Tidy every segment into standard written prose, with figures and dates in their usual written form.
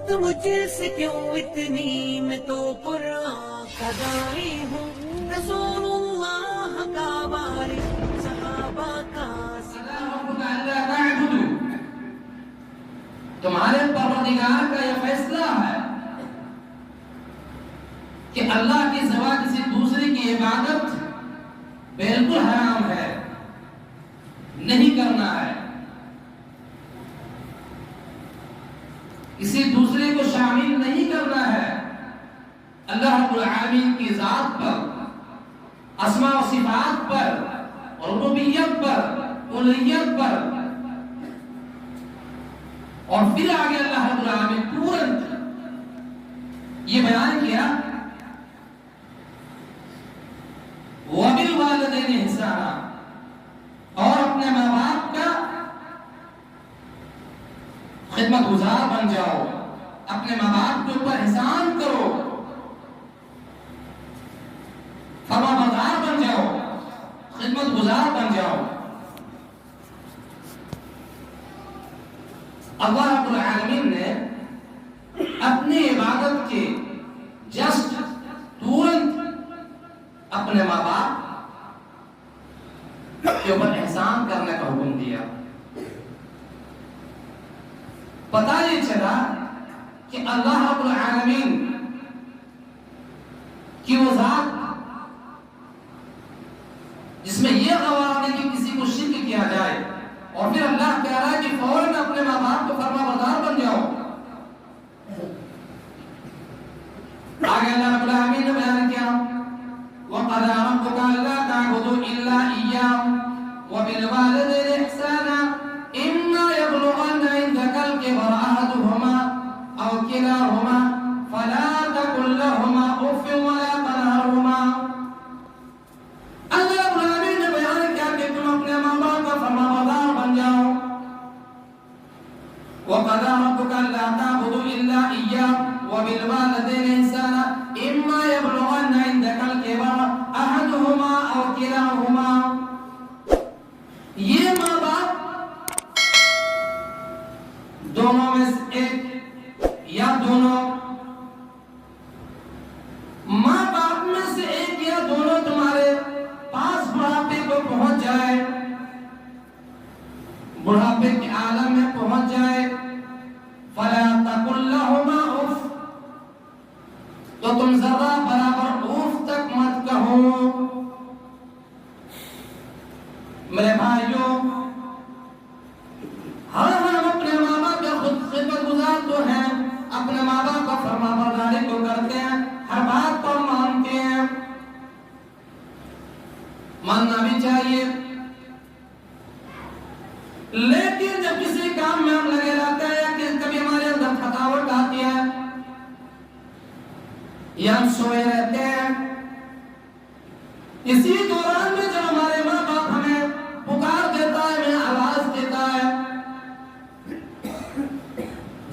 محبت مجھ سے کیوں اتنی، میں تو قرآن کا داعی ہوں، رسول اللہ کا وارث، صحابہ کا تمہارے پروردگار کا یہ فیصلہ ہے کہ اللہ کے سوا کسی دوسرے کی عبادت بالکل حرام ہے، نہیں کرنا ہے، کسی دوسرے کو شامل نہیں کرنا ہے اللہ رب العالمین کی ذات پر، اسماء و صفات پر، ربوبیت پر، الوہیت پر۔ اور پھر آگے اللہ رب العالمین تورنت یہ بیان کیا وَبِالْوَالِدَيْنِ إِحْسَانًا، اور اپنے ماں باپ کا خدمت گزار بن جاؤ، اپنے ماں باپ کے اوپر احسان کرو، فرما بردار بن جاؤ، خدمت گزار بن جاؤ۔ اللہ رب العالمین نے اپنی عبادت کے جسٹ تورنت اپنے ماں باپ کے اوپر احسان کرنے کا حکم دیا۔ پتہ یہ چلا کہ اللہ رب العالمین کی وہ ذات جس میں یہ غوارہ نہیں کہ کسی کو شرک کیا جائے، اور پھر اللہ کہہ رہا ہے کہ فوراً اپنے ماں باپ کو فرما بردار بن جاؤ۔ آگے اللہ رب العالمین نے بیان کیا وَقَضَىٰ رَبُّكَ أَلَّا تَعْبُدُوا إِلَّا إِيَّاهُ وَبِالْوَالِدَيْنِ إِحْسَانًا إِمَّا يَبْلُغَنَّ عِندَكَ الْكِبَرَ أَحَدُهُمَا أَوْ كِلَاهُمَا فَلَا تَقُل لَّهُمَا أُفٍّ وَلَا تَنْهَرْهُمَا۔ اللہ رب العالمین نے بیان کیا کہ تم اپنے ماں باپ کا فرما بردار بن جاؤ۔ وَقَضَىٰ رَبُّكَ أَلَّا تَعْبُدُوا إِلَّا إِيَّاهُ وَبِالْوَالِدَيْنِ إِحْسَانًا إِمَّا يَبْلُغَنَّ عِندَكَ الْكِبَرَ أَحَدُهُمَا أَوْ كِلَاهُمَا، یہ ماں باپ دونوں میں سے ایک یا دونوں، ماں باپ میں سے ایک یا دونوں تمہارے پاس بڑھاپے کو پہنچ جائے، بڑھاپے کے عالم میں پہنچ جائے، فَلَا تَقُل لَّهُمَا أُفٍّ، تو تم ذرا برابر اوف تک مت کہو۔ میرے بھائیوں، ہم اپنے ماں باپ کا خدمت گزار تو ہیں، اپنے ماں باپ کا فرما برداری کو کرتے ہیں، ہر بات کو مانتے ہیں، ماننا بھی چاہیے، لیکن جب کسی کام میں ہم لگے رہتے ہیں یا کبھی ہمارے اندر تھکاوٹ آتی ہے یا ہم سوئے رہتے ہیں، اسی دوران میں جب ہمارے ماں باپ ہمیں پکار دیتا ہے، ہمیں آواز دیتا ہے،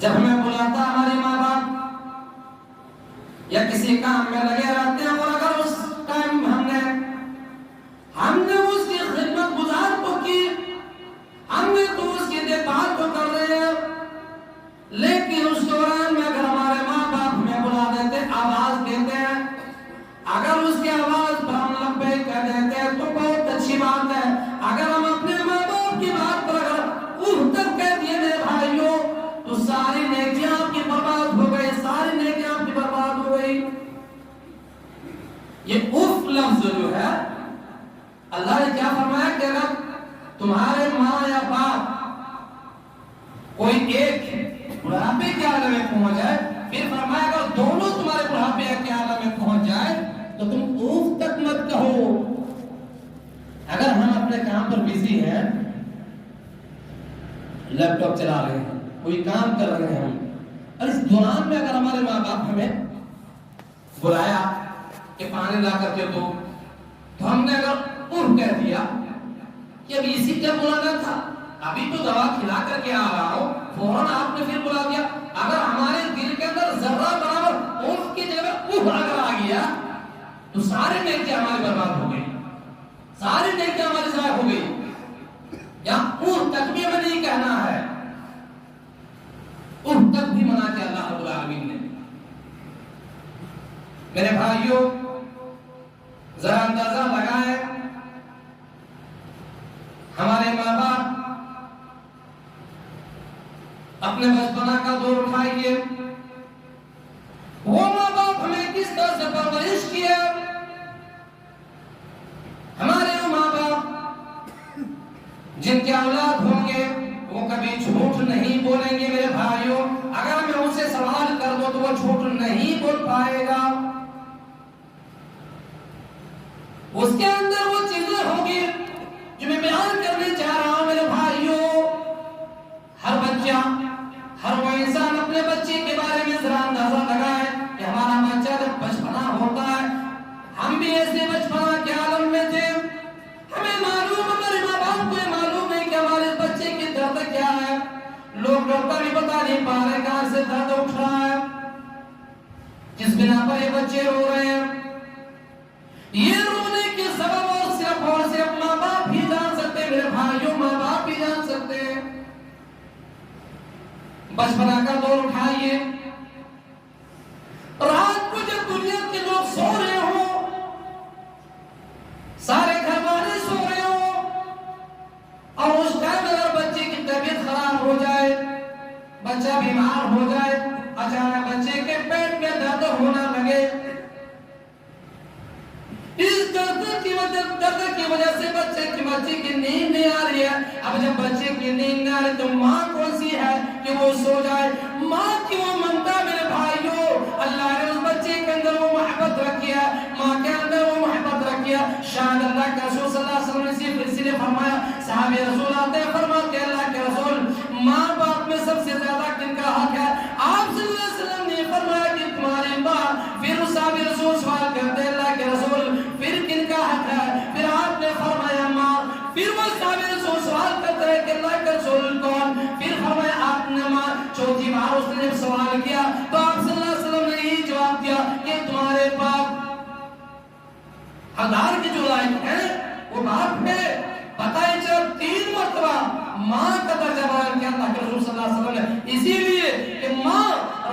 جب ہمیں بلاتا ہے ہمارے ماں باپ، یا کسی کام میں لگے رہتے ہیں، اور اگر اس ٹائم ہم نے اس کی خدمت گزار کو کی، ہم نے تو اس کی دیکھ بھال کو کر رہے ہیں، لیکن اس دوران میں اگر ہمارے ماں باپ ہمیں بلا دیتے، آواز دیتے ہیں، اگر اس کی آواز پر ہم لبیک کہہ دیتے ہیں تو بہت اچھی بات ہے۔ اگر ہم اپنے ماں باپ کی بات پر اگر اوہ تک کہہ دیے میرے بھائیوں، تو ساری نیکیاں آپ کی برباد ہو گئی، ساری نیکیاں آپ کی برباد ہو گئی۔ یہ اوف لفظ جو ہے، اللہ نے کیا فرمایا کہ اگر تمہارے ماں یا باپ کوئی ایک بڑھاپے کے عالم میں پہنچ جائے، پھر فرمایا اگر دونوں تمہارے بڑھاپے کے عالم میں پہنچ جائے تو تم اوف تک مت کہو۔ اگر ہم اپنے کام پر بزی ہیں، لیپ ٹاپ چلا رہے ہیں، کوئی کام کر رہے ہیں، اور اس دوران میں اگر ہمارے ماں باپ ہمیں بلایا کہ پانی لا کر کے دو، تو ہم نے اگر اوف کہہ دیا کہ ابھی اسی کا بلانا تھا، ابھی تو دوا کھلا کر کے آ رہا ہوں، فوراً آپ نے پھر بلا دیا، اگر ہمارے دل کے اندر ذرہ برابر اوف کی جگہ اوف اگر آ گیا تو سارے نیکیاں ہماری برباد ہو گئی، ساری نیکیاں ہماری ضائع ہو گئی۔ یا اوف تک بھی ہمیں نہیں کہنا ہے، اوف تک بھی منع کیا اللہ رب میرے بھائیوں ذرا اندازہ لگائیں، ہمارے ماں باپ اپنے بچپنا کا دور اٹھائیے، وہ ماں باپ ہمیں کس طرح سے پرورش کیا. ہمارے وہ ماں باپ جن کے اولاد ہوں گے وہ کبھی جھوٹ نہیں بولیں گے. میرے بھائیوں اگر میں ان سے سوال کر دوں تو وہ جھوٹ نہیں بول پائے گا. اس کے اندر وہ چیزیں ہوں گی جو میں بیان کرنے چاہ رہا ہوں. میرے بھائیوں ہر بچہ، ہر وہ انسان اپنے بچے کے بارے میں ذرا اندازہ لگائے کہ ہمارا بچہ جب بچپنا ہوتا ہے، ہم بھی ایسے بچپنا کے عالم میں تھے. ہمیں معلوم، ہمارے ماں باپ کو معلوم ہے کہ ہمارے بچے کی درد کیا ہے. لوگ ڈاکٹر بھی بتا نہیں پا رہے کہاں سے درد اٹھ رہا ہے، جس بنا پر یہ بچے رو رہے ہیں. یہ رونے کے سبب اور صرف ماں باپ ہی جان سکتے ہیں. میرے بھائیوں ماں باپ بھی جان سکتے ہیں. بچپنا کا دور اٹھائیے، رات کو جب دنیا کے لوگ سو رہے ہوں، سارے گھر والے سو رہے ہوں، اور اس ٹائم اگر بچے کی طبیعت خراب ہو جائے، بچہ بیمار ہو جائے، اچانک بچے کے پیٹ میں درد ہونا لگے، اس درد کی وجہ سے بچے کی نیند نہیں آ رہی ہے. اب جب بچے کی نیند نہ آ رہی تو ماں کون سی ہے کہ وہ سو جائے؟ ماں کی وہ ممتا. میرے بھائیوں اللہ نے اس بچے کے اندر وہ محبت رکھی ہے، ماں کے اندر وہ محبت رکھی ہے. شاید اللہ کے رسول صلی اللہ علیہ وسلم نے اسی لیے فرمایا، صحابہ رسول آتے ہیں فرماتے ہیں اللہ کے رسول ماں باپ میں سب سے زیادہ کن کا حق ہے؟ آپ صلی اللہ علیہ وسلم نے فرمایا کہ تمہاری ماں. پھر صحابہ رسول سوال کرتے ہیں اللہ کے رسول پھر کن کا حق ہے؟ پھر آپ نے فرمایا ماں. پھر وہ صحابہ رسول سوال کرتے ہیں کہ اللہ کے رسول کون؟ پھر فرمایا آپ نے ماں. چوتھی بار اس نے جب سوال کیا تو آپ صلی اللہ علیہ وسلم نے یہی جواب دیا کہ تمہارے باپ حقدار کے جو لائق ہے وہ باپ ہے. پتہ ہے جب 3 مرتبہ ماں کا درجہ بیان کیا اللہ کے رسول صلی اللہ علیہ وسلم نے، اسی لیے کہ ماں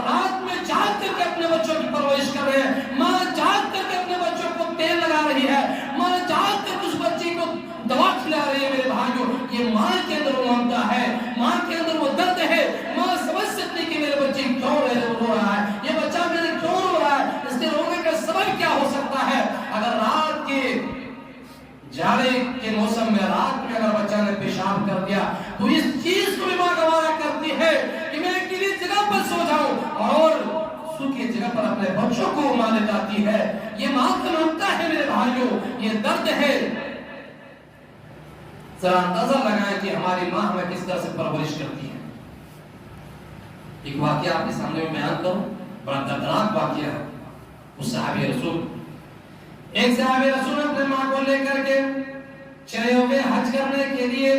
رات میں جاگ کر کے اپنے بچوں کی پرورش کر رہے ہیں، ماں جاگ کر کے اپنے بچوں کو تیل لگا رہی ہے، ماں جاگ کر کے اس بچے کو دوا کھلا رہی ہے. میرے بھائیوں یہ ماں کے اندر وہ ممتا ہے، ماں کے اندر وہ درد ہے. ماں سمجھ سکتی کہ میرے بچے کیوں رو رہا ہے، یہ بچہ میرے کیوں رو رہا ہے، اس کے رونے کا سبب کیا ہو سکتا ہے. اگر رات کے جاڑے کے موسم میں رات میں اگر بچہ نے پیشاب کر دیا تو اس چیز کو بھی ماں گوارا کرتی ہے کہ میں اکیلی جگہ پر سو جاؤں اور سوکھی جگہ پر اپنے بچوں کو ماں لے جاتی ہے. یہ ماں کا ممتا ہے میرے بھائیوں، یہ درد ہے. ذرا اندازہ لگائیں کہ ہماری ماں ہمیں کس طرح سے پرورش کرتی ہے. ایک واقعہ آپ کے سامنے میں بیان کروں، بڑا دردناک واقعہ ہے. اس صحابی رسول، ایک صحابی رسول اپنے ماں کو لے کر کے چلے ہوئے حج کرنے کے لیے.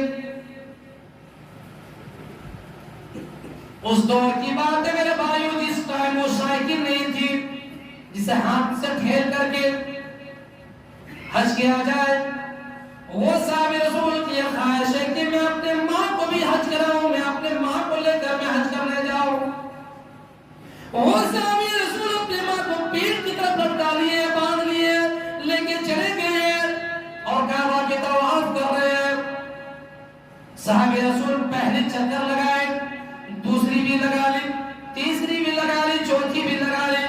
اس دور کی بات ہے میرے بھائیوں جس ٹائم وہ سائیکل نہیں تھی جسے ہاتھ سے ٹھیل کر کے حج کیا جائے. وہ صحابی رسول کی خواہش ہے کہ میں اپنے ماں کو بھی حج کراؤں، میں اپنے ماں کو لے کر میں حج کرنے جاؤں. وہ صحابی رسول اپنے ماں کو پیٹ کی طرف لٹکا لیے، باندھ لیے، لے کے چلے گئے اور کعبہ کی طواف کر رہے ہیں. صحابی رسول پہلے چکر لگائے، دوسری بھی لگا لی، تیسری بھی لگا لی، چوتھی بھی لگا لی،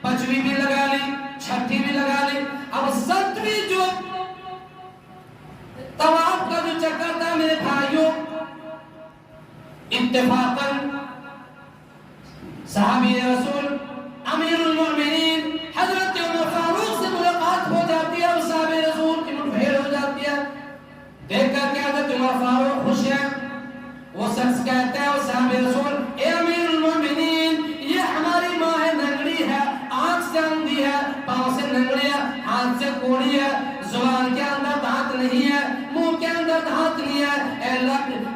پانچویں بھی لگا لی، چھٹی بھی لگا لی. اب 7ویں جو طواف کا جو چکر تھا میرے بھائیوں، اتفاقاً صحابی رسول امیر المؤمنین حضرت عمر فاروق سے ملاقات ہو جاتی ہے اور صحابی رسول کی مٹبھیڑ ہو جاتی ہے. دیکھ کر کے حضرت عمر فاروق خوش ہے. وہ شخص کہتے ہیں اور صحابی رسول اے امیر المؤمنین یہ ہماری ماں ہے، ننگڑی ہے، آنکھ سے اندھی ہے، پاؤں سے ننگڑی ہے، ہاتھ سے کوڑی ہے، زبان کے اندر دانت نہیں ہے، منہ کے اندر دانت نہیں ہے.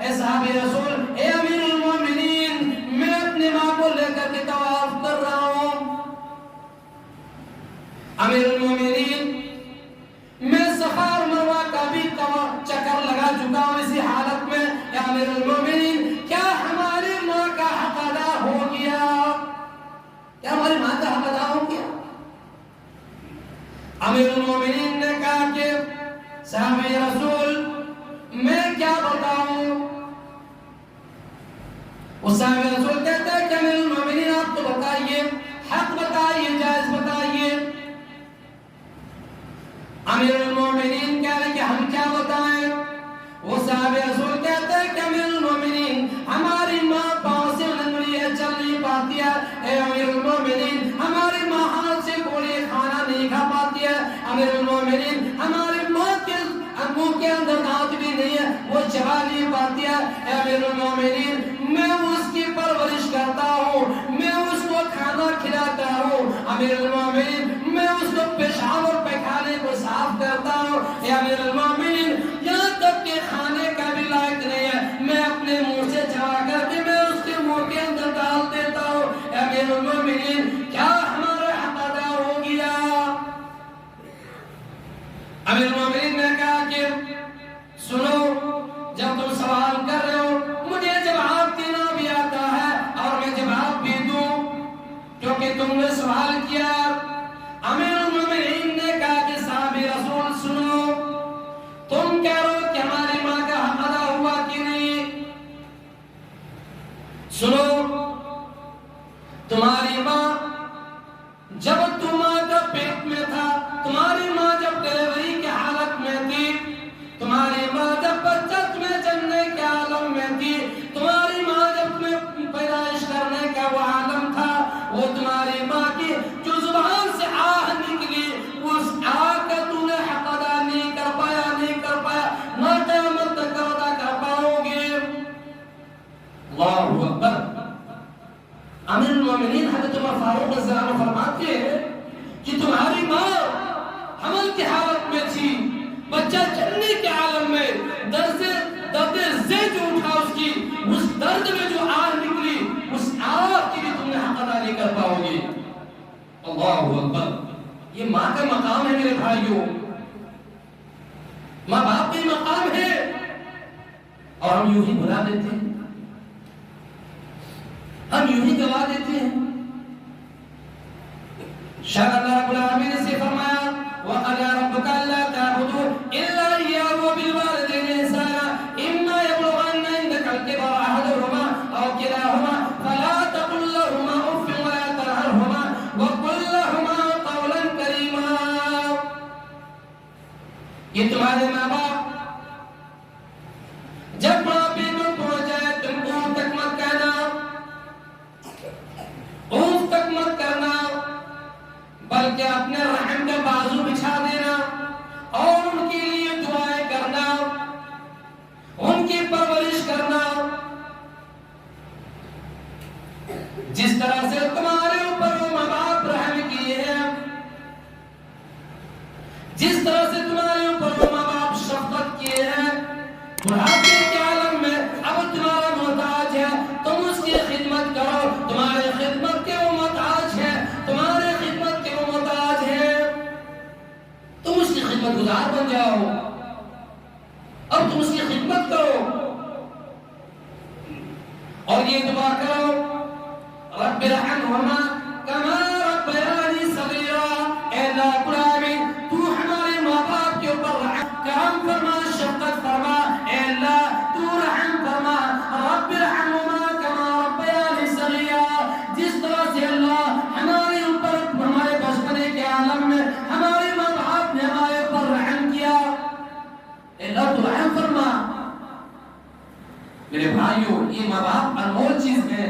اے صحابی رسول اے امیر المؤمنین میں اپنی ماں کو لے کر کے طواف کر رہا ہوں. امیر المؤمنین میں صفا اور مروہ کا بھی چکر لگا چکا ہوں اسی حالت میں. یا امیر المؤمنین کیا ہماری ماں کا حق ادا ہو گیا؟ کیا ہماری ماں کا حق ادا ہو گیا؟ صحابی رسول میں کیا بتاؤں؟ اس صحابی رسول کہتا ہے کہ امیر المومنین آپ تو بتائیے، حق بتائیے، جائز بتائیے۔ امیر المومنین کہہ رہے کہ ہم کیا بتائیں؟ وہ صحابی رسول کہتا ہے کہ امیر المومنین ہماری ماں پاؤں سے لنگڑی ہے، چل نہیں پاتی ہے۔ اے امیر المومنین ہماری ماں ہاتھ سے کوئی کھانا نہیں کھا پاتی ہے۔ امیر المومنین ہماری ماں کے منہ کے اندر دانت بھی نہیں ہے، وہ چبا نہیں پاتی ہے۔ اے امیر المومنین میں اس کی پرورش کرتا ہوں، میں اس کو کھانا کھلاتا ہوں۔ امیر المومنین میں اس کو پیشاب اور پیخانے کو صاف کرتا ہوں۔ اے امیر المومنین یہاں تک کہ کھانے کا بھی لائق نہیں ہے، میں اپنے منہ سے چبا کر کے میں اس کے منہ کے اندر ڈال دیتا ہوں۔ اے امیر المومنین کیا ہمارا حق ادا ہو گیا؟ امیر المومنین نے کہا کہ سنو، جب تم سوال کر رہے ہو مجھے جواب دینا بھی آتا ہے اور میں جواب بھی دوں، کیونکہ تم نے سوال کیا۔ امیر المومنین نے کہا کہ صحابی رسول سنو، تم کہہ رہے ہو کہ ہماری ماں کا حق ادا ہوا کہ نہیں؟ سنو، تمہاری ماں جب تم ماں کا پیٹ میں تھا، تمہاری ماں جب ڈلیوری کی حالت میں تھی، تمہاری ماں جب بچہ تمہیں جننے کے عالم میں تھی، تمہاری ماں جب تمہیں پیدائش کرنے کا وہ عالم تھا، وہ تمہاری ماں کی جو زبان سے آہ نکلی، اس آہ کا تم نے حق ادا نہیں کر پایا، نہ قیامت تک ادا کر پاؤ گے۔ اللہ اکبر۔ امیر المومنین حضرت عمر فاروق رضی اللہ عنہ فرماتے ہیں کہ تمہاری ماں حمل کی حالت میں تھی، بچہ جننے کے عالم میں، درد زے جو اٹھا اس کی، اس درد میں جو آہ نکلی، اس آہ کی بھی تم نے حق ادا نہیں کر پاؤ گے۔ اللہ اکبر۔ یہ ماں کا مقام ہے میرے بھائیوں، ماں باپ کا مقام ہے، اور ہم یوں ہی بھلا دیتے ہیں، ہم یوں ہی گوا دیتے ہیں۔ شاید اللہ رب العالمین نے سے فرمایا وَقَضَىٰ رَبُّكَ أَلَّا تَعْبُدُوا إِلَّا إِيَّاهُ وَبِالْوَالِدَيْنِ إِحْسَانًا إِمَّا يَبْلُغَنَّ عِندَكَ الْكِبَرَ أَحَدُهُمَا أَوْ كِلَاهُمَا فَلَا تَقُل لَّهُمَا أُفٍّ وَلَا تَنْهَرْهُمَا وَقُل لَّهُمَا قَوْلًا كَرِيمًا۔ یہ تمہارے ماں باپ جب بڑھاپے میں پہنچ جائے تم اونٹ تک مت کہنا، اونٹ تک مت کرنا، بلکہ اپنے رحم کا بازو بچھا دینا اور ان کے لیے دعائیں کرنا، ان کی پرورش کرنا۔ جس طرح سے تمہارے اوپر وہ ماں باپ رحم کیے ہیں، جس طرح سے تمہارے اوپر وہ ماں باپ شفقت کیے ہیں، بڑھاپے کے عالم میں اب تمہارا محتاج ہے، تم اس کی خدمت کرو، تمہارے خدمت کے وہ محتاج ہے، تمہارے خدمت کے وہ محتاج ہے، تم اس کی خدمت گزار بن جاؤ، اب تم اس کی خدمت کرو اور یہ دعا کرو رب ارحمہما کما ربیانی صغیرا۔ اے اللہ رب العالمین تو ہمارے ماں باپ کے اوپر کرم فرما، شفقت فرما، اے اللہ تو رحم فرما، رب ارحمہما کما ربیانی صغیرا۔ جس طرح سے اللہ ہمارے اوپر ہمارے بچپنے کے عالم میں ہمارے ماں باپ نے ہمارے اوپر رحم کیا، اے اللہ تو رحم فرما۔ میرے بھائیوں، یہ ماں باپ انمول چیز ہے،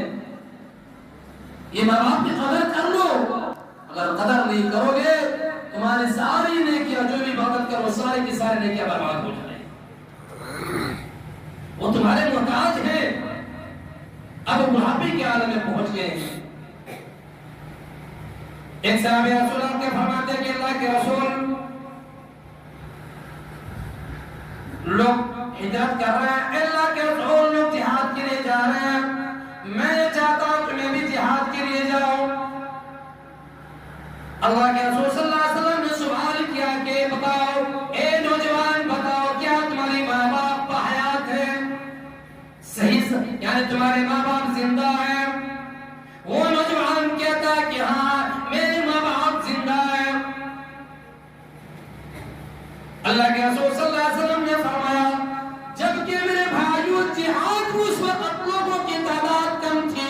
یہ ماں باپ کی قدر کر لو، اگر قدر نہیں کرو گے تمہاری ساری نیکیاں جو بھی عبادت کرو سارے کی سارے نیکیاں برباد ہو جائیں، وہ تمہارے محتاج ہیں، اب بڑھاپے کے عالم میں پہنچ گئے ہیں۔ ایک صحابی رسول اللہ کے فرماتے ہیں کہ اللہ کے رسول لوگ ہجرت کر رہے ہیں، اللہ کے رسول لوگ جہاد کے لیے جا رہے ہیں، میں یہ چاہتا ہوں کہ میں بھی جہاد کے لیے جاؤں۔ اللہ کے رسول صلی اللہ علیہ وسلم نے سوال کیا کہ بتاؤ اے نوجوان، بتاؤ کیا تمہاری ماں باپ حیات ہیں؟ صحیح یعنی تمہارے ماں باپ زندہ ہیں؟ وہ نوجوان کہتا ہے کہ ہاں میرے ماں باپ زندہ ہیں۔ اللہ کے رسول صلی اللہ علیہ وسلم نے فرمایا جبکہ میرے بھائیوں جہاد اس وقت لوگوں کی تعداد کم تھی،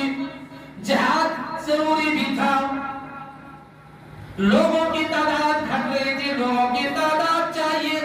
جہاد ضروری بھی تھا، لوگوں کی تعداد گھٹ رہی تھی، لوگوں کی تعداد چاہیے،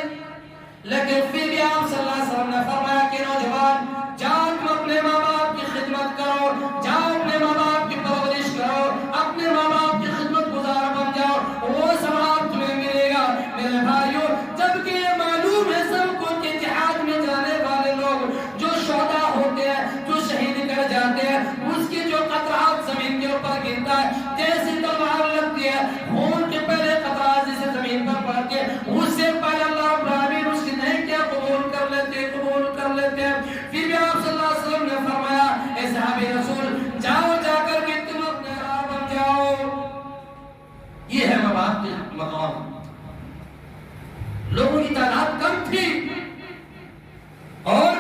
لیکن پھر بھی آپ صلی اللہ علیہ وسلم نے فرمایا کہ نوجوان جاؤ تم اپنے ماں باپ کی خدمت کرو، جاؤ اپنے ماں باپ کی پرورش کرو، اپنے ماں باپ کی خدمت گزار بن جاؤ، وہ ثواب تمہیں ملے گا۔ میرے بھائیوں جبکہ یہ معلوم ہے سب کو کہ جہاد میں جانے والے لوگ جو شہداء ہوتے ہیں، جو شہید کر جاتے ہیں، اس کے جو قطرات زمین کے اوپر گرتا ہے، جیسی تلوار لگتی ہے، خون کے پہلے قطرات جیسے زمین پر پڑتے ہیں، اس سے پہلے اللہ رب العالمین اس کی نیکیاں قبول کر لیتے ہیں۔ پھر بھی آپ صلی اللہ علیہ وسلم نے فرمایا اے صحابی رسول جاؤ، جا کر کے تم اپنے راہ بن جاؤ۔ یہ ہے ماں باپ کے مقام۔ لوگوں کی تعداد کم تھی اور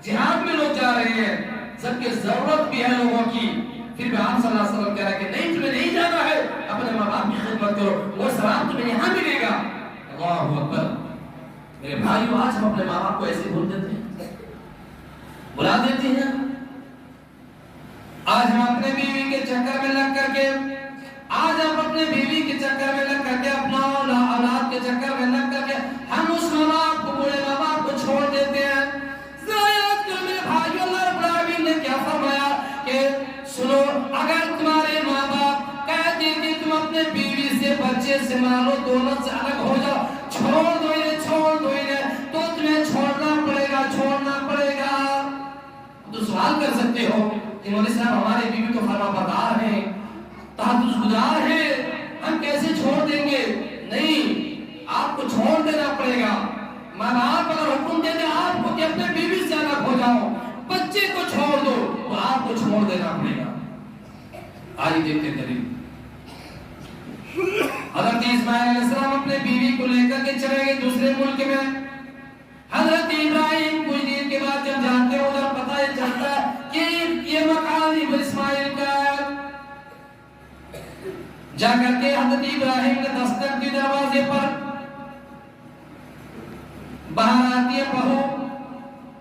جہاد میں لوگ جا رہے ہیں، سب کی ضرورت بھی ہے لوگوں کی، پھر بھی آپ صلی اللہ علیہ وسلم کہہ رہے ہیں کہ نہیں تمہیں نہیں جانا ہے، اپنے ماں باپ کی خدمت کرو، وہ ثواب تمہیں یہاں ملے گا۔ اللہ اکبر۔ میرے بھائیو آج ہم اپنے ماں باپ کو ایسے بھول دیتے ہیں، بلا دیتے ہیں۔ آج ہم اپنے بیوی کے چکر میں لگ کر کے اپنا اولاد کے چکر میں لگ کر کے ہم اس ماں باپ کو، بوڑھے ماں باپ کو چھوڑ دیتے ہیں۔ ذرا یاد کرو میرے بھائیو، اللہ رب العالمین نے کیا فرمایا کہ سنو، اگر تمہارے ماں باپ کہہ دیں کہ تم اپنے بیوی سے، بچے سے، مالو دولت سے الگ ہو جاؤ، چھوڑ دو انہیں، تو تمہیں چھوڑنا پڑے گا۔ تو سوال کر سکتے ہو کہ مولوی صاحب ہمارے بیوی تو فرما بردار ہیں، تحفظ گزار ہیں، ہم کیسے چھوڑ دیں گے؟ نہیں، آپ کو چھوڑ دینا پڑے گا۔ ماں باپ اگر حکم دے دیں آپ کو کہ اپنے بیوی سے الگ ہو جاؤ، بچے کو چھوڑ دو، تو آپ کو چھوڑ دینا پڑے گا۔ آئیے دیکھتے قریب۔ حضرت اسماعیل علیہ السلام اپنے بیوی کو لے کر کے چلے گئے دوسرے ملک میں۔ حضرت ابراہیم کچھ دن کے بعد جب جاتے ہیں ادھر پتہ یہ چلتا ہے کہ یہ مکان اسماعیل کا ہے۔ جا کر کے حضرت ابراہیم نے دستک دی دروازے پر، باہر آتی ہے بہو۔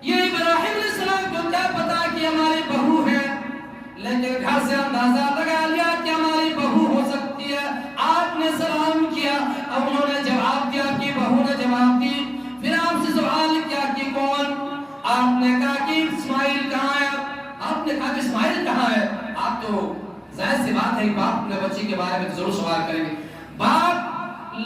یہ ابراہیم علیہ السلام کو کیا پتا کہ ہماری بہو ہے، لیکن گھر سے اندازہ لگا لیا کہ ہماری بہو ہو سکتی ہے۔ آپ نے سلام کیا، اب انہوں نے جواب دیا کہ بہو نے جواب دی۔ پھر آپ سے سوال کیا کہ کون؟ آپ نے کہا کہ اسماعیل کہاں ہے؟ آپ نے کہا کہ اسماعیل کہاں ہے؟ آپ تو ظاہر سی بات ہے کہ باپ اپنے بچے کے بارے میں ضرور سوال کریں گے۔ باپ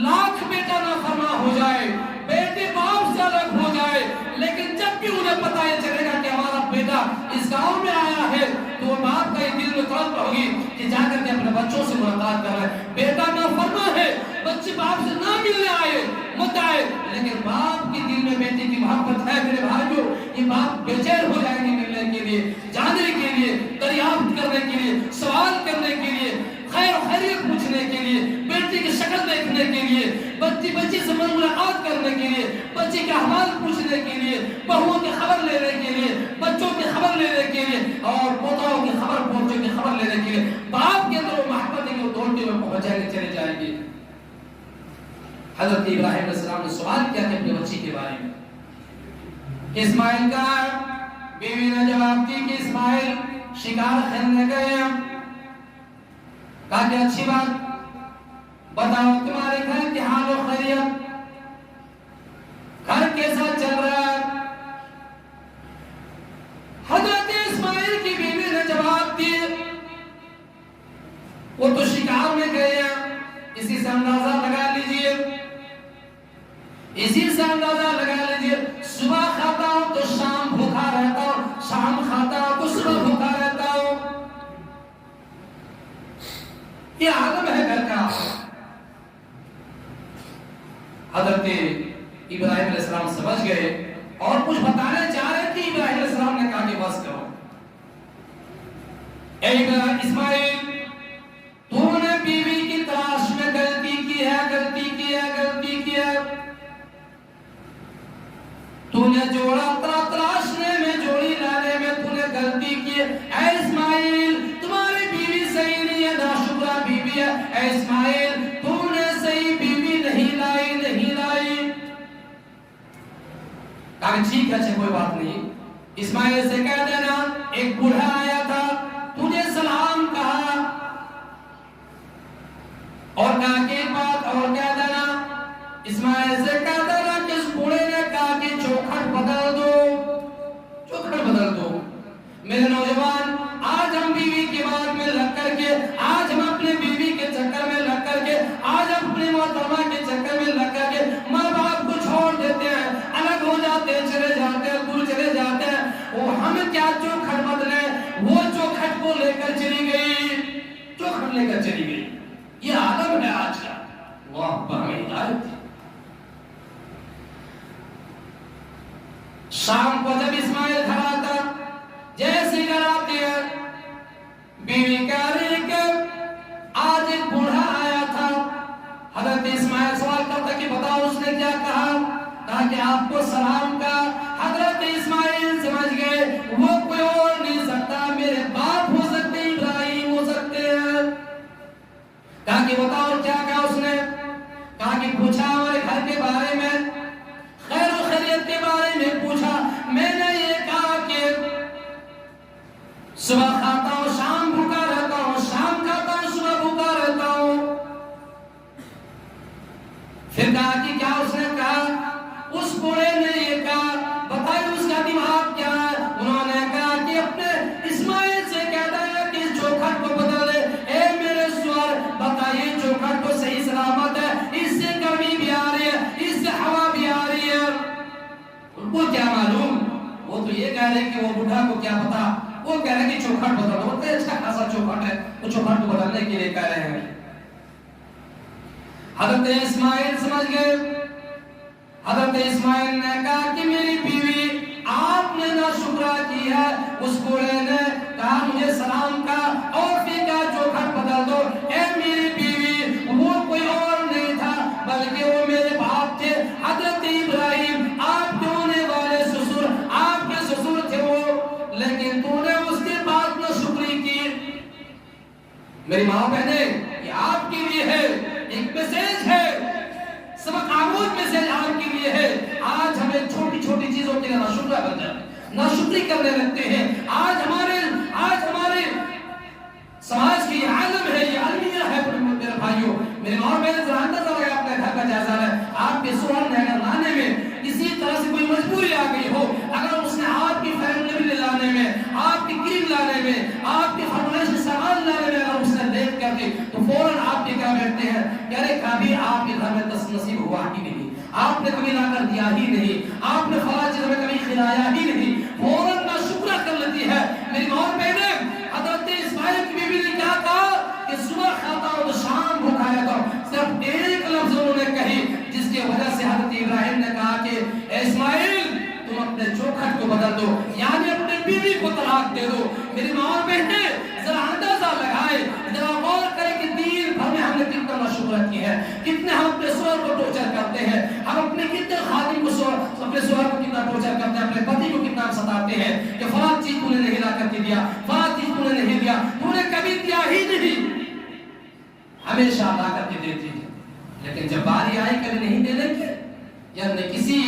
لاکھ بیٹا نافرمان ہو جائے، بیٹے باپ سے الگ ہو جائے، لیکن جب بھی انہیں پتہ یہ چلے گا کہ ہمارا بیٹا اس گاؤں میں آیا ہے تو وہ باپ کا یہ دل میں تڑپ ہوگی کہ جا کر کے اپنے بچوں سے ملاقات کر رہے ہیں۔ بیٹا نافرمان ہے، بچے باپ سے نہ ملنے آئے مت آئے، لیکن باپ کے دل میں بیٹے کی محبت ہے۔ میرے بھائیوں یہ باپ بے چین ہو جائے گی ملنے کے لیے، جاننے کے لیے، دریافت کرنے کے لیے، سوال کرنے کے لیے، خیر و خیریت پوچھنے کے لیے، بیٹی کی شکل دیکھنے کے لیے، بچی سے ملاقات کرنے کے لیے، بچی کا حال پوچھنے کے لیے، بہوؤں کی خبر لینے کے لیے، بچوں کی خبر لینے کے لیے، اور پوتاؤں کی خبر، پوتوں کی خبر لینے کے لیے باپ کے اندر وہ محبت ہے کہ وہ دوڑتے ہوئے پہنچ جائے گے، چلے جائیں گے۔ حضرت ابراہیم علیہ السلام نے سوال کیا کہ اپنے بچی کے بارے میں کہ اسماعیل کا، بیوی نے جواب دی کہ اسماعیل شکار کھیلنے گئے ہیں۔ کہا کہ اچھی بات، بتاؤ تمہارے گھر کی حال و خیریت، گھر کیسا چل رہا ہے؟ حضرت اسماعیل کی بیوی نے جواب دی وہ تو شکار میں گئے ہیں، اسی سے اندازہ لگا لیجئے، صبح کھاتا ہوں تو شام بھوکا رہتا ہوں، شام کھاتا ہوں تو صبح بھوکا رہتا ہوں۔ یہ عالم ہے گھر کا۔ حضرت ابراہیم علیہ السلام سمجھ گئے اور کچھ بتانے چاہ رہے تھے۔ ابراہیم علیہ السلام نے کہا کہ بس کرو، اے اسماعیل تو نے بیوی کی تلاش میں غلطی کی ہے، تو نے جوڑا تلاشنے میں، جوڑی لانے میں تو نے غلطی کی ہے۔ اے اسماعیل تمہاری بیوی صحیح نہیں ہے، ناشکرہ بیوی ہے۔ اے اسماعیل تو نے صحیح بیوی نہیں لائی۔ ٹھیک ہے اچھا کوئی بات نہیں، اسماعیل سے کہہ دینا ایک بوڑھا آیا تھا تجھے سلام کہا، اور کہا کہ ایک بات اور کہہ دینا، اسماعیل سے کہہ دینا کہ اس بوڑھے نے کہا کہ چوکھٹ بدل دو، چوکھٹ بدل دو۔ میرے نوجوان، آج ہم بیوی کی بات میں لگ کر کے، آج ہم اپنے بیوی کے چکر میں لگ کر کے، آج اپنے محترمہ کے چکر میں لگ کر کے ماں باپ کو چھوڑ دیتے ہیں، الگ ہو جاتے ہیں، چلے جاتے ہیں، دور چلے جاتے ہیں۔ وہ ہم کیا چوکھٹ بدلیں، وہ چوکھٹ کو لے کر چلی گئی، چوکھٹ لے کر چلی گئی۔ یہ عالم ہے آج کا، اللہ پر ہمیں ہدایت دی۔ شام کو جب اسماعیل گھر آتا، جیسے گھر آتے ہیں، بیوی کہہ رہی کہ آج ایک بوڑھا آیا تھا۔ حضرت اسماعیل سوال کرتا کہ بتاؤ اس نے کیا کہا؟ کہا کہ آپ کو سلام کا۔ حضرت اسماعیل سمجھ گئے وہ کوئی اور نہیں سکتا، میرے باپ ہو سکتے ہیں، ابراہیم ہو سکتے ہیں۔ کہا کہ بتاؤ کیا کہا اس نے؟ کہا کہ پوچھا ہمارے گھر کے بارے میں، خیر و خیریت کے بارے میں پوچھا۔ میں نے یہ کہا کہ صبح کھاتا ہوں شام بھوکا رہتا ہوں، شام کھاتا ہوں صبح بھوکا رہتا ہوں۔ پھر کہا کہ کیا اس نے کہا؟ اس بوڑھے نے یہ کہا، بتائیے اس کا دماغ کیا ہے؟ انہوں نے کہا کہ اپنے اسماعیل سے کہتا ہے کہ چوکھٹ کو بدل دے۔ اے میرے سوار، بتائیے چوکھٹ تو صحیح سلامت ہے، اس سے گرمی بھی آ رہی ہے، اس سے ہوا بھی آ رہی ہے۔ ان کو کیا معلوم؟ وہ تو یہ کہہ رہے کہ وہ بوڑھا کو کیا پتا، وہ کہہ رہے کہ چوکھٹ بدل دو، بولتے اچھا خاصا چوکھٹ ہے، وہ چوکھٹ کو بدلنے کے لیے کہہ رہے ہیں۔ حضرت اسماعیل سمجھ گئے۔ حضرت اسماعیل نے کہا کہ میری بیوی آپ نے نہ شکرا کی ہے۔ اس بوڑھے نے کہا مجھے سلام کا اور پھر کہا چوکھٹ بدل دو۔ اے میری بیوی، وہ کوئی اور نہیں تھا بلکہ وہ میرے باپ تھے، حضرت ابراہیم، آپ کے ہونے والے سسر، آپ کے سسر تھے وہ، لیکن تو نے اس کے بعد نہ شکری کی۔ میری ماں بہنیں، یہ آپ کے لیے ہے، ایک میسیج ہے، سبق آموز میسیج آپ کے لیے ہے۔ آج ہمیں چھوٹی چھوٹی چیزوں کے لیے ناشکرا بن جاتے ہیں، ناشکری کرنے لگتے ہیں۔ آج ہمارے سماج کی یہ عالم ہے، یہ عالمیہ ہے میرے بھائیوں، میرے ماں بہن، ذرا اندازہ لگا اپنے گھر کا جائزہ لیں۔ آپ کے سوال میں اگر لانے میں کسی طرح سے کوئی مجبوری آ گئی ہو، اگر اس نے آپ کی فیملی لانے میں، آپ کی کریم لانے میں، آپ کی فرمائش سامان لانے میں اگر اس نے لیٹ کر دی تو فوراً آپ کے کیا بیٹھتے ہیں کہ ارے کبھی آپ کے گھر میں دست نصیب ہوا ہی نہیں، آپ نے کبھی لا کر دیا ہی نہیں، آپ نے فلاں چیز میں کبھی کھلایا ہی نہیں، فوراً نہ شکر کر لیتی ہے۔ میری ماں بہنیں، حضرت اسماعیل کی بیوی نے کیا کہا کہ صبح کھاتا ہوں تو شام بھوکا رہتا ہوں، صرف ایک لفظ انہوں نے کہی جس کی وجہ سے حضرت ابراہیم نے کہا کہ اے اسماعیل تم اپنے چوکھٹ کو بدل دو، یعنی اپنے بیوی کو طلاق دے دو۔ میری ماں اور بہنیں، ذرا اندازہ لگائے، ذرا غور کریں کہ دین بھر میں ہم نے کتنا ناشکر کی ہے، کتنے ہم اپنے شوہر کو ٹورچر کرتے ہیں، ہم اپنے کتنے خادم کو اپنے شوہر کو کتنا ٹورچر کرتے ہیں، اپنے پتی کو کتنا ستاتے ہیں کہ فلاں چیز تو نے نہیں لا کر کے دیا، فلاں چیز تو نے نہیں دیا، تو نے کبھی دیا ہی نہیں، ہمیشہ لا کر کے دیتی ہے، لیکن جب باری آئی کبھی نہیں دینے کی یا کسی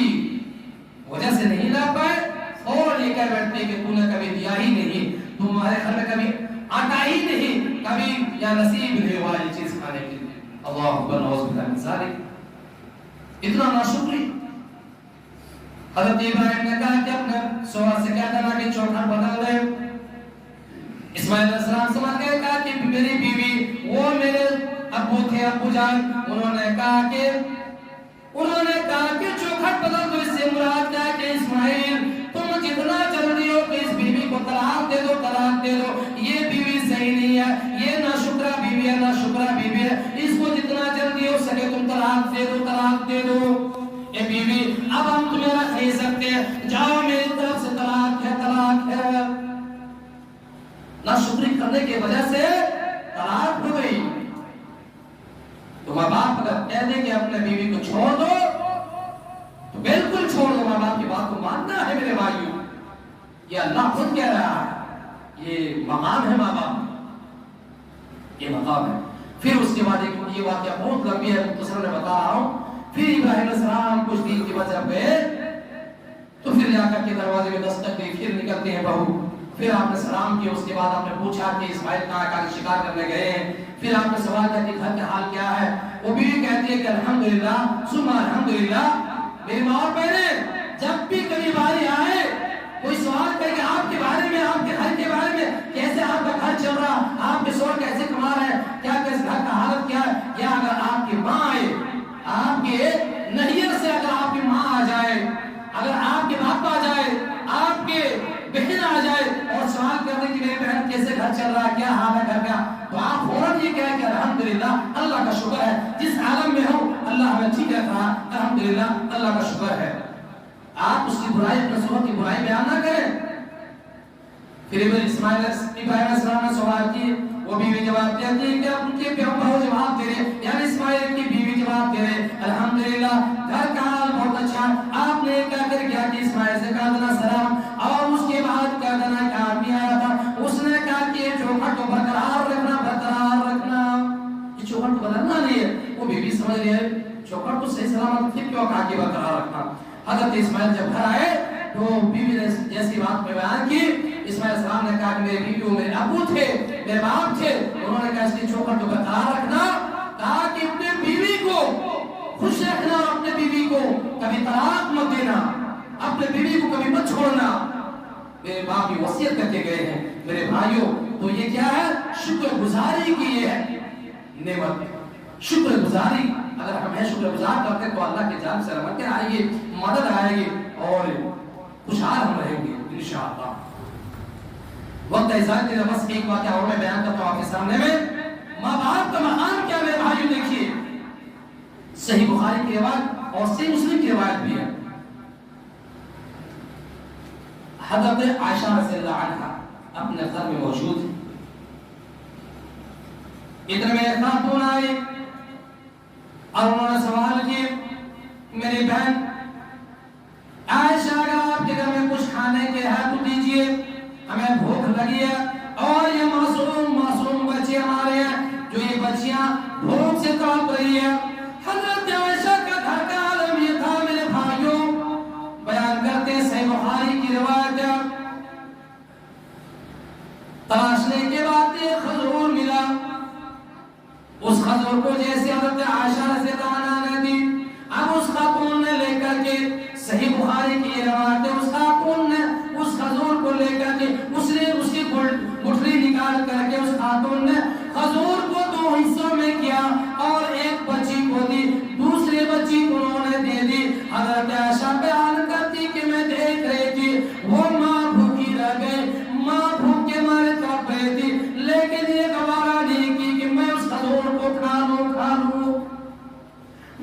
وجہ سے نہیں لا پائے اور لے کر بیٹھتے کہ تو نے کبھی دیا ہی نہیں، تمہارے گھر میں کبھی آتا ہی نہیں، کبھی یا نصیب نہیں ہوا یہ چیز کھانے کے لیے۔ اللہ اکبر، نعوذ باللہ من ذالک، اتنا ناشکری۔ حضرت ابراہیم نے کہا کہ اپنے شوہر سے کہہ دینا کہ چوکھٹ بدل دے۔ اسماعیل علیہ السلام سمجھ گئے، کہا کہ میری بیوی وہ میرے ابو تھے، ابو جان، انہوں نے کہا کہ چوکھٹ بدل دو، اس سے مراد کیا ہے کہ اسماعیل تم جتنا جلدی ہو کہ اس بیوی کو طلاق دے دو، طلاق دے دو، یہ بیوی صحیح نہیں ہے، یہ ناشکرا بیوی ہے، ناشکرا بیوی ہے، اس کو جتنا جلدی ہو سکے تم طلاق دے دو، طلاق دے دو۔ اے بیوی اب ہم تمہیں رکھ نہیں سکتے، جاؤ میری طرف سے طلاق ہے، طلاق ہے۔ ناشکری کرنے کی وجہ سے طلاق ہو گئی۔ تو ماں باپ اگر کہہ دیں کہ اپنے بیوی کو چھوڑ دو تو بالکل چھوڑ دو، ماں باپ کی بات کو ماننا ہے میرے بھائیوں، یہ اللہ خود کہہ رہا ہے، یہ مقام ہے ماں باپ، یہ مقام ہے۔ پھر اس کے بعد یہ واقعہ بہت لمبی ہے، مختصر میں بتا رہا ہوں۔ پھر ابراہیم علیہ السلام کچھ دن کے بعد جب گئے تو پھر جا کر کے دروازے میں دستک دی، پھر نکلتے ہیں بہو، پھر آپ نے سلام کیا، اس کے بعد آپ نے پوچھا کہ اسماعیل کہاں کا شکار کرنے گئے ہیں، پھر آپ نے سوال کیا کہ گھر کا حال کیا ہے، وہ بیوی کہتی ہے کہ الحمدللہ ثم الحمدللہ۔ میری ماں اور بہنیں، جب بھی کبھی باری آئے کوئی سوال کرے کہ آپ کے بارے میں، آپ کے گھر کے بارے میں، کیسے آپ کا گھر چل رہا، آپ کے شوہر کیسے کما رہے ہیں، کیا کس گھر کا حالت کیا ہے، یا اگر آپ کی ماں آئے، آپ کے نہیت سے اگر آپ کی ماں آ جائے، اگر آپ کے باپ آ جائے، آپ کے بہن آ جائے اور سوال کرنے کی میری بہن کیسے گھر چل رہا ہے، کیا حال ہے گھر کا، تو آپ فوراً یہ کہیں کہ الحمدللہ اللہ کا شکر ہے، جس عالم میں ہوں اللہ ہمیں ٹھیک رکھا، الحمدللہ اللہ کا شکر ہے۔ آپ اس کی برائی، اپنے شوہر کی برائی بیان نہ کریں۔ پھر اسماعیل ابراہیم علیہ السلام نے سوال کی، وہ بیوی جواب دیتی ہے کہ ان کے پیغمبر جواب دے رہے، یعنی اسماعیل کی بیوی جواب دے رہے، الحمدللہ گھر کا حال بہت اچھا، آپ نے کیا کر کیا کہ اسماعیل سے کہا دینا سلام، اور اس کے بعد کہا دینا کہ آدمی آیا تھا، اس نے کہا کہ یہ چوکھٹ کو برقرار رکھنا، برقرار رکھنا، یہ چوکھٹ کو بدلنا نہیں ہے۔ وہ بیوی سمجھ رہی ہے چوکھٹ کو صحیح سلامت پھر کیوں کہا کہ برقرار رکھنا۔ حضرت اسماعیل جب گھر آئے تو بیوی نے جیسی بات میں بیان کی، اسماعیل السلام نے کہا کہ میرے بیوی میرے ابو تھے، میرے باپ تھے، انہوں نے کہا اس کی چوکھٹ کو برقرار رکھنا تاکہ اپنے بیوی کو خوش رکھنا، اور اپنے بیوی کو کبھی طلاق مت دینا، اپنے بیوی کو کبھی مت چھوڑنا۔ میرے باپ کی وصیت کر کے گئے ہیں۔ میرے بھائیوں، تو یہ کیا ہے؟ شکر گزاری کی یہ ہے نعمت، شکر گزاری۔ اگر ہمیں شکر گزار کرتے تو اللہ کی جانب سے رحمت آئے گی، مدد آئے گی اور خوشحال ہم رہیں گے انشاءاللہ۔ وقت اجازت دے بس ایک واقعہ اور میں بیان کرتا ہوں آپ کے سامنے میں۔ ماں باپ کا مقام کیا میرے بھائیوں دیکھیے، صحیح بخاری کی روایت اور صحیح مسلم کی روایت بھی ہے۔ حضرت عائشہ رضی اللہ عنہا اپنے گھر میں موجود ہے، اتنے میں خاتون آئی اور انہوں نے سوال کیے، میری بہن عائشہ اگر آپ کے گھر میں کچھ کھانے کے ہے تو دیجئے، ہمیں بھوک لگی ہے، اور یہ معصوم بچے ہمارے ہیں جو یہ بچیاں بھوک سے تڑپ رہی ہیں۔ حضرت عائشہ کا گھر کا عالم یہ تھا میرے بھائیوں، بیان کرتے ہیں صحیح بخاری کی روایت ہے، تلاشنے کے بعد ایک کھجور ملا، اس کھجور کو جیسے حضرت عائشہ رضی اللہ عنہا نے دی، اب اس خاتون نے لے کر کے، صحیح بخاری کی روایت ہے، اس خاتون نے اس کھجور کو لے کر کے اس نے اس کی گٹھلی نکال کر کے اس خاتون نے کھجور کو دو حصوں میں کیا اور ایک بچی کو دی، دوسرے بچی کو انہوں نے دے دی۔ حضرت عائشہ بیان کرتی کہ میں دیکھ رہی تھی وہ ماں بھوکی رہ گئی، ماں بھوک کے مارے تڑپ رہی تھی، لیکن یہ گوارا نہیں کی کہ میں اس کھجور کو کھا لوں،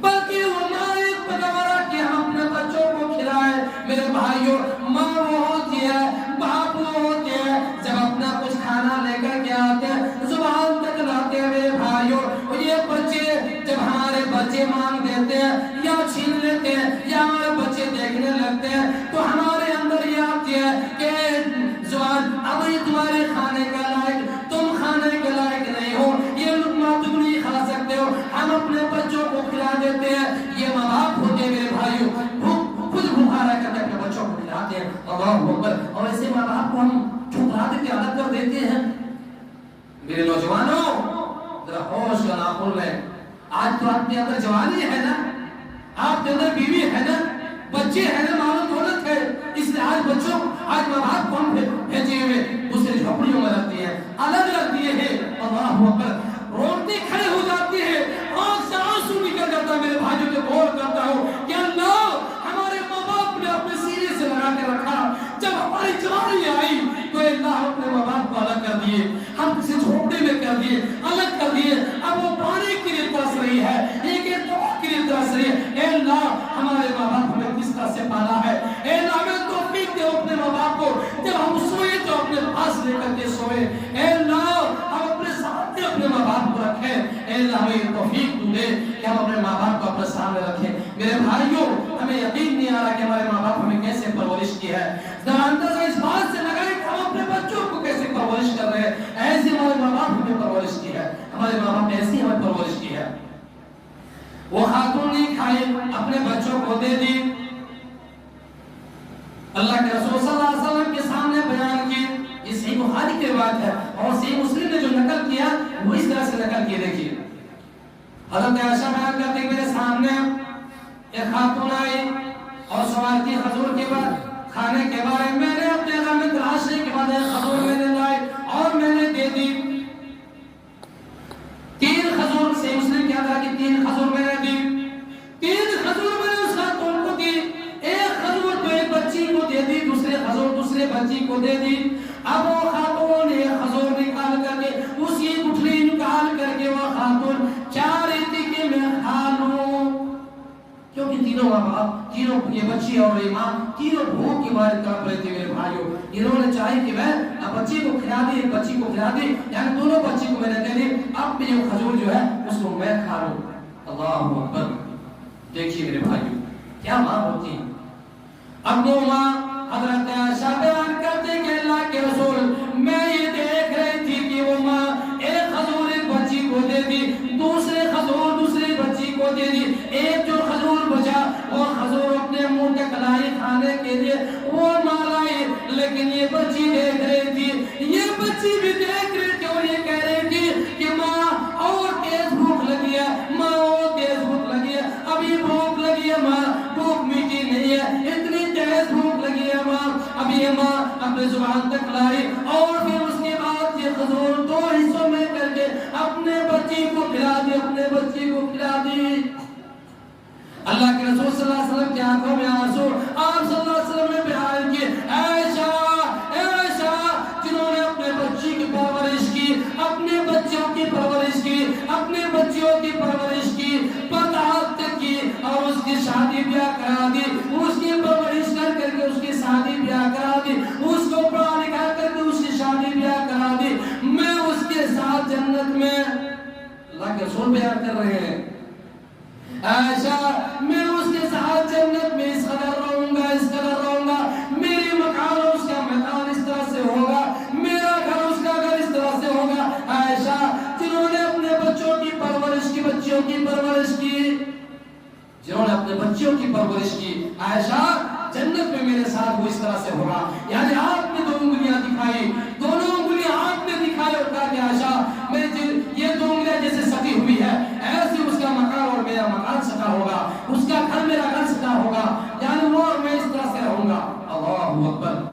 بلکہ وہ ماں ایک گوارا کہ ہم اپنے بچوں کو کھلائے۔ میرے بھائیوں، ماں وہ ہوتی ہے، باپ وہ ہوتے ہیں، جب اپنا کچھ کھانا لے کر کے آتے ہیں زبان تک لاتے ہیں میرے بھائیوں، یہ بچے جب ہمارے بچے مانگ دیتے ہیں یا چھین لیتے ہیں یا ہمارے بچے دیکھنے لگتے ہیں تو ہمارے اندر یہ آتی ہے کہ زبان اب یہ تمہارے کھانے کا لائق، تم کھانے کے لائق نہیں ہو، یہ لقمہ تم نہیں کھا سکتے ہو، ہم اپنے بچوں کو کھلا دیتے ہیں۔ یہ ماں باپ ہوتے ہیں میرے بھائیوں، خود بھوکا رہ کر اپنے بچوں کو کھلاتے ہیں، اللہ اکبر، اور ایسے ماں باپ کو ہم ٹھکرا دیتے، الگ کر دیتے ہیں۔ میرے نوجوانوں، ذرا ہوش کا ناخن لیں، آج تو آپ کے اندر جوانی ہے نا، آپ کے اندر بیوی ہے نا، بچے ہیں نا، مال و دولت ہے، اس لیے آج بچوں، آج ماں باپ کو ہم بھیجے ہوئے دوسرے جھوپڑیوں میں رکھتی ہیں، الگ رکھتی ہے، اللہ اکبر، روتے کھڑے ہو جاتے ہیں، آنکھ سے آنسو نکل جاتا ہے۔ میرے بھائیوں کو غور کرتا ہوں کہ اللہ ہمارے ماں باپ نے اپنے سینے سے لگا کے رکھا، جب ہماری جوانی آئی تو اللہ اپنے ماں باپ کو الگ کر دیے، ہم کسی جھوپڑے میں کر دیے، الگ کر دیے، اب وہ پانی کے لیے ترس رہی ہے، ایک دعا کے لیے ترس رہی ہے۔ اے اللہ ہمارے ماں باپ ہمیں کس طرح سے پالا ہے، اے اللہ ہمیں توفیق دے اپنے ماں باپ کو جب ہم سوئے تو اپنے پاس لے کر کے سوئے، اے اللہ ہم اپنے سامنے اپنے ماں باپ کو رکھیں، اے اللہ ہمیں توفیق دے کہ ہم اپنے ماں باپ کو اپنے سامنے رکھیں۔ میرے بھائیوں، ہمیں یقین نہیں آ رہا کہ ہمارے ماں باپ ہمیں کیسے پرورش کی ہے، ذرا اندازہ اس بات سے لگائیں کہ ہم اپنے بچوں کو کیسے پرورش کر رہے ہیں۔ ایسے ہمارے ماں باپ ہمیں پرورش کی ہے، ہمارے ماں باپ نے ایسی ہمیں پرورش کی ہے۔ وہ خاتون نہیں کھائی، اپنے بچوں کو دے دی، اللہ کے رسول صلی اللہ علیہ وسلم کے سامنے بیان کی. یہ صحیح بخاری کی روایت ہے اور صحیح مسلم نے جو نقل کیا وہ اس طرح سے نقل کیے. دیکھیے حضرت عائشہ بیان کرتے ہیں میرے سامنے ایک خاتون آئی اور سوال کی حضور کے بعد کھانے کے بارے میں نے اپنے گھر میں تلاشنے کے بعد ایک خجور میں نے لائی اور میں نے دے دی. 3 خجور سے مسلم کے اندر کی 3 خجور میں نے دی. 3 خجور میں نے اس خاتون کو دی. ایک خجور تو ایک بچی کو دے دی, دوسرے خجور دوسرے بچی کو دے دی. اب وہ خاتون نے خجور نکال کر کے اس کی گٹھلی نکال کر کے وہ خاتون چاہ رہی تھی کہ میں کھا لوں, کیونکہ تینوں ماں باپ, تینوں یہ بچی اور یہ ماں تینوں بھوک کی مارے تڑپ رہے تھے میرے بھائیوں. انہوں نے چاہی کہ میں بچی کو کھلا دی, ایک بچی کو کھلا دی, یعنی دونوں بچی کو میں نے دے دی, اب یہ کھجور جو ہے اس کو میں کھا لوں. اللہ اکبر. دیکھیے میرے بھائیوں کیا ماں ہوتی ہیں. اب وہ ماں حضرت عائشہ بیان کرتے کہ اللہ کے رسول میں یہ دیکھ رہی تھی کہ وہ ماں ایک کھجور ایک بچی کو دے دی, دوسرے کھجور دوسری بچی کو دے دی, ایک جو کھجور بچا وہ کھجور اپنے منہ تک لائی کھانے کے لیے وہ ماں لائی, لیکن یہ بچی دیکھ رہی تھی, یہ بچی بھی دیکھ رہی تھی اور یہ کہہ رہی تھی کہ ماں اور تیز بھوک لگی ہے, ماں اور تیز بھوک لگی ہے, ابھی بھوک لگی ہے ماں, بھوک میٹھی نہیں ہے, اتنی تیز بھوک لگی ہے ماں. اب یہ ماں اپنے زبان تک لائی اور پھر اس کے بعد یہ کھجور 2 حصوں میں کر کے اپنے بچی کو کھلا دی, اپنے بچی کو کھلا دی. اللہ کے رسول صلی اللہ علیہ وسلم کی آنکھوں میں آنسو, آپ صلی اللہ علیہ وسلم نے بیان کیے عائشہ عائشہ جنہوں نے اپنے بچی کی پرورش کی, اپنے بچوں کی پرورش کی, اپنے بچیوں کی پرورش کی, پتہ کی اور اس کی شادی بیاہ کرا دی, اس کی پرورش کر کر کے اس کی شادی بیاہ کرا دی, اس کو پڑھا لکھا کر کے اس کی شادی بیاہ کرا دی, میں اس کے ساتھ جنت میں. اللہ کے رسول بیان کر رہے ہیں عائشہ میں اس کے ساتھ جنت میں اس قدر رہوں گا, اس قدر رہوں گا, میری مکان اس کا مکان اس طرح سے ہوگا, میرا گھر اس کا گھر اس طرح سے ہوگا. عائشہ جنہوں نے اپنے بچوں کی پرورش کی, بچیوں کی پرورش کی, جنہوں نے اپنے بچیوں کی پرورش کی, عائشہ جنت میں میرے ساتھ وہ اس طرح سے ہوگا. یعنی آپ نے 2 انگلیاں